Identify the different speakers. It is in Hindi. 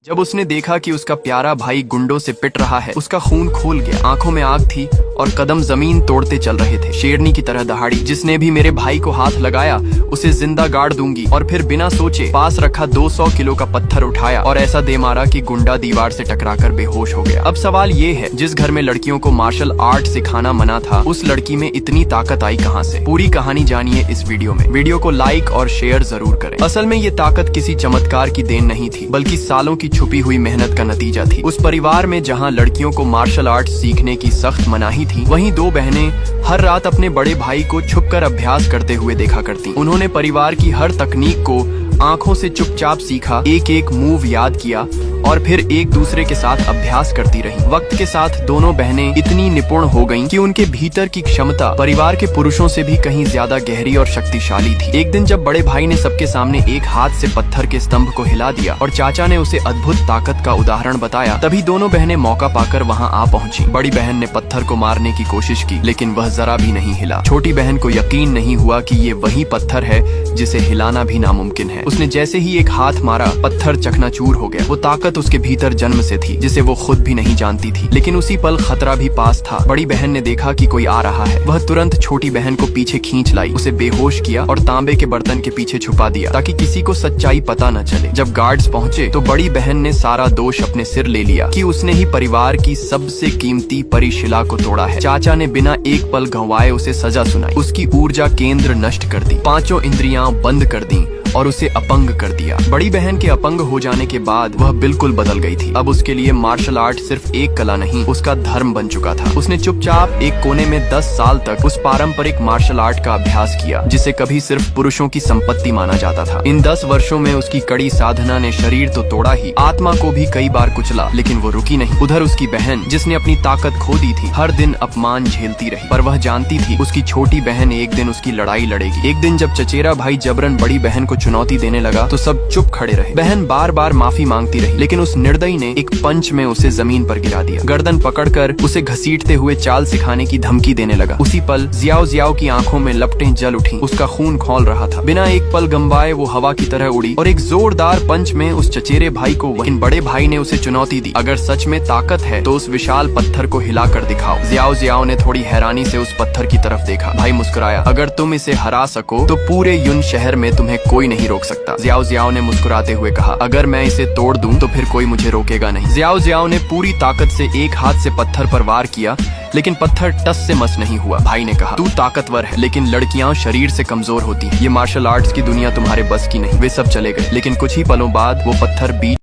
Speaker 1: जब उसने देखा कि उसका प्यारा भाई गुंडों से पिट रहा है, उसका खून खोल गया, आंखों में आग थी और कदम जमीन तोड़ते चल रहे थे। शेरनी की तरह दहाड़ी, जिसने भी मेरे भाई को हाथ लगाया उसे जिंदा गाड़ दूंगी। और फिर बिना सोचे पास रखा 200 किलो का पत्थर उठाया और ऐसा दे मारा कि गुंडा दीवार से टकराकर बेहोश हो गया। अब सवाल ये है, जिस घर में लड़कियों को मार्शल आर्ट सिखाना मना था, उस लड़की में इतनी ताकत आई कहां से? पूरी कहानी जानिए इस वीडियो में। वीडियो को लाइक और शेयर जरूर करें। असल में ये ताकत किसी चमत्कार की देन नहीं थी, बल्कि सालों की छुपी हुई मेहनत का नतीजा थी। उस परिवार में जहां लड़कियों को मार्शल आर्ट सीखने की सख्त मनाही थी, वहीं दो बहनें हर रात अपने बड़े भाई को छुपकर अभ्यास करते हुए देखा करती। उन्होंने परिवार की हर तकनीक को आंखों से चुपचाप सीखा, एक एक मूव याद किया और फिर एक दूसरे के साथ अभ्यास करती रही। वक्त के साथ दोनों बहनें इतनी निपुण हो गईं कि उनके भीतर की क्षमता परिवार के पुरुषों से भी कहीं ज्यादा गहरी और शक्तिशाली थी। एक दिन जब बड़े भाई ने सबके सामने एक हाथ से पत्थर के स्तंभ को हिला दिया और चाचा ने उसे अद्भुत ताकत का उदाहरण बताया, तभी दोनों बहनें मौका पाकर वहां आ पहुंची। बड़ी बहन ने पत्थर को मारने की कोशिश की, लेकिन वह जरा भी नहीं हिला। छोटी बहन को यकीन नहीं हुआ कि ये वही पत्थर है जिसे हिलाना भी नामुमकिन है। उसने जैसे ही एक हाथ मारा, पत्थर चकनाचूर हो गया। वो ताकत उसके भीतर जन्म से थी, जिसे वो खुद भी नहीं जानती थी। लेकिन उसी पल खतरा भी पास था। बड़ी बहन ने देखा कि कोई आ रहा है। वह तुरंत छोटी बहन को पीछे खींच लाई, उसे बेहोश किया और तांबे के बर्तन के पीछे छुपा दिया ताकि किसी को सच्चाई पता न चले। जब गार्ड्स पहुंचे तो बड़ी बहन ने सारा दोष अपने सिर ले लिया कि उसने ही परिवार की सबसे कीमती परिशिला को तोड़ा है। चाचा ने बिना एक पल गंवाए उसे सजा सुनाई, उसकी ऊर्जा केंद्र नष्ट कर दी, पांचों इंद्रियां बंद कर दी और उसे अपंग कर दिया। बड़ी बहन के अपंग हो जाने के बाद वह बिल्कुल बदल गई थी। अब उसके लिए मार्शल आर्ट सिर्फ एक कला नहीं, उसका धर्म बन चुका था। उसने चुपचाप एक कोने में 10 साल तक उस पारंपरिक मार्शल आर्ट का अभ्यास किया, जिसे कभी सिर्फ पुरुषों की संपत्ति माना जाता था। इन 10 वर्षों में उसकी कड़ी साधना ने शरीर तो तोड़ा ही, आत्मा को भी कई बार कुचला, लेकिन वो रुकी नहीं। उधर उसकी बहन, जिसने अपनी ताकत खो दी थी, हर दिन अपमान झेलती रही, पर वह जानती थी उसकी छोटी बहन एक दिन उसकी लड़ाई लड़ेगी। एक दिन जब चचेरा भाई जबरन बड़ी बहन को चुनौती देने लगा तो सब चुप खड़े रहे। बहन बार बार माफी मांगती रही, लेकिन उस निर्दयी ने एक पंच में उसे जमीन पर गिरा दिया। गर्दन पकड़कर उसे घसीटते हुए चाल सिखाने की धमकी देने लगा। उसी पल जियाओ की आंखों में लपटें जल उठी, उसका खून खौल रहा था। बिना एक पल गंवाए वो हवा की तरह उड़ी और एक जोरदार पंच में उस चचेरे भाई को वहीं बड़े भाई ने उसे चुनौती दी, अगर सच में ताकत है तो उस विशाल पत्थर को हिला कर दिखाओ। जियाओ ने थोड़ी हैरानी से उस पत्थर की तरफ देखा। भाई मुस्कुराया, अगर तुम इसे हरा सको तो पूरे युन शहर में तुम्हें कोई नहीं रोक सकता। जियाओ ने मुस्कुराते हुए कहा, अगर मैं इसे तोड़ दूं तो फिर कोई मुझे रोकेगा नहीं। जियाओ ने पूरी ताकत से एक हाथ से पत्थर पर वार किया, लेकिन पत्थर टस से मस नहीं हुआ। भाई ने कहा, तू ताकतवर है, लेकिन लड़कियां शरीर से कमजोर होती हैं। ये मार्शल आर्ट्स की दुनिया तुम्हारे बस की नहीं। वे सब चले गए, लेकिन कुछ ही पलों बाद वो पत्थर बीच